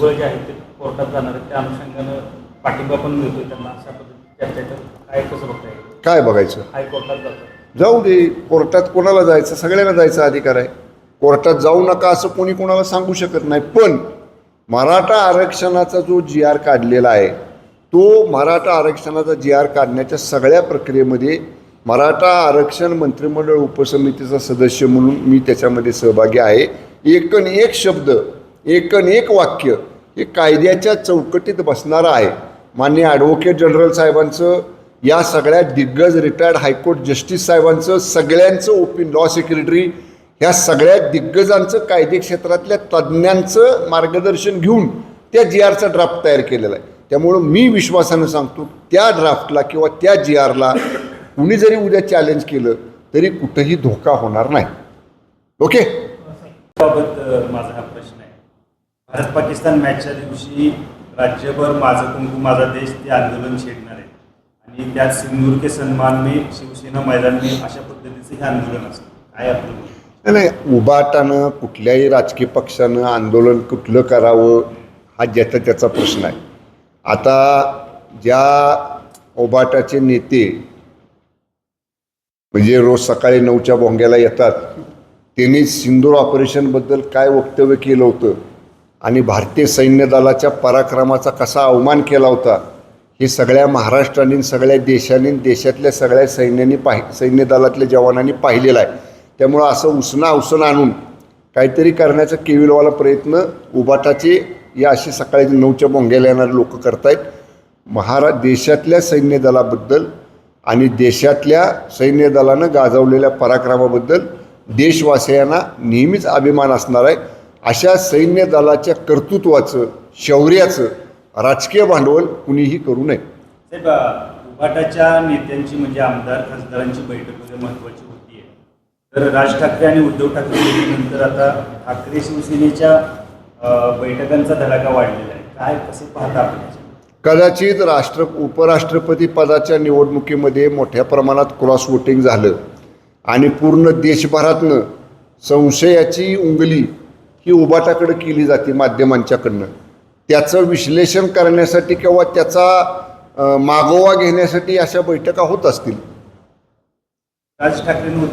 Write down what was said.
भुजबळ जे आहेत ते कोर्टात जाणार आहेत, त्या अनुषंगानं पाठिंबा पण मिळतोय त्यांना, अशा पद्धतीने चर्चा आहे. तर काय कसं बघताय? काय बघायचं? हायकोर्टात जातात, जाऊ दे. कोर्टात कोणाला जायचं? सगळ्यांना जायचा अधिकार आहे. कोर्टात जाऊ नका असं कोणी कोणाला सांगू शकत नाही. पण मराठा आरक्षणाचा जो जी आर काढलेला आहे, तो मराठा आरक्षणाचा जी आर काढण्याच्या सगळ्या प्रक्रियेमध्ये मराठा आरक्षण मंत्रिमंडळ उपसमितीचा सदस्य म्हणून मी त्याच्यामध्ये सहभागी आहे. एकन एक शब्द, एकन एक वाक्य हे कायद्याच्या चौकटीत बसणारं आहे. माननीय ॲडव्होकेट जनरल साहेबांचं, या सगळ्या दिग्गज रिटायर्ड हायकोर्ट जस्टिस साहेबांचं, सगळ्यांचं लॉ सेक्रेटरी, ह्या सगळ्या दिग्गजांचं, कायदे क्षेत्रातल्या तज्ज्ञांचं मार्गदर्शन घेऊन त्या जी आरचा ड्राफ्ट तयार केलेला आहे. त्यामुळं मी विश्वासानं सांगतो, त्या ड्राफ्टला किंवा त्या जी आरला कुणी जरी उद्या चॅलेंज केलं तरी कुठंही धोका होणार नाही. ओके. बाबत माझा हा प्रश्न आहे. भारत पाकिस्तान मॅचच्या दिवशी राज्यभर माझं कुंकू माझा देश ते आंदोलन छेडणार आहे आणि त्यात सिंदूर के सन्मान में शिवसेना मैदान में अशा पद्धतीचं हे आंदोलन असतं. काय आपलं मत? नाही, उबाटानं कुठल्याही राजकीय पक्षानं आंदोलन कुठलं करावं हा ज्याचा त्याचा प्रश्न आहे. आता ज्या उबाटाचे नेते म्हणजे रोज सकाळी 9च्या भोंग्याला येतात, त्यांनी सिंदूर ऑपरेशनबद्दल काय वक्तव्य केलं होतं आणि भारतीय सैन्य दलाच्या पराक्रमाचा कसा अवमान केला होता, हे सगळ्या महाराष्ट्राने, सगळ्या देशांनी, देशातल्या सगळ्या सैन्य दलातल्या जवानांनी पाहिलेला आहे. त्यामुळं असं उसणं आणून काहीतरी करण्याचा केविलवाला प्रयत्न उबाटाचे या अशी सकाळी 9च्या भोंग्याला येणारे लोक करतायत. देशातल्या सैन्य दलाबद्दल आणि देशातल्या सैन्य दलानं गाजवलेल्या पराक्रमाबद्दल देशवासियांना नेहमीच अभिमान असणार आहे. अशा सैन्य दलाच्या कर्तृत्वाचं, शौर्याचं राजकीय भांडवल कुणीही करू नये. साहेब, उभाटाच्या नेत्यांची म्हणजे आमदार खासदारांची बैठक वगैरे महत्त्वाची होती आहे. तर राज ठाकरे आणि उद्धव ठाकरे भेटीनंतर आता ठाकरे शिवसेनेच्या बैठकांचा धडाका वाढलेला आहे. काय कसं पाहता आपण? कदाचित उपराष्ट्रपती पदाच्या निवडणुकीमध्ये मोठ्या प्रमाणात क्रॉस वोटिंग झालं आणि पूर्ण देशभरातनं संशयाची उंगली ही उबाटाकडे केली जाते माध्यमांच्याकडनं. त्याचं विश्लेषण करण्यासाठी किंवा त्याचा मागोवा घेण्यासाठी अशा बैठका होत असतील. राज ठाकरे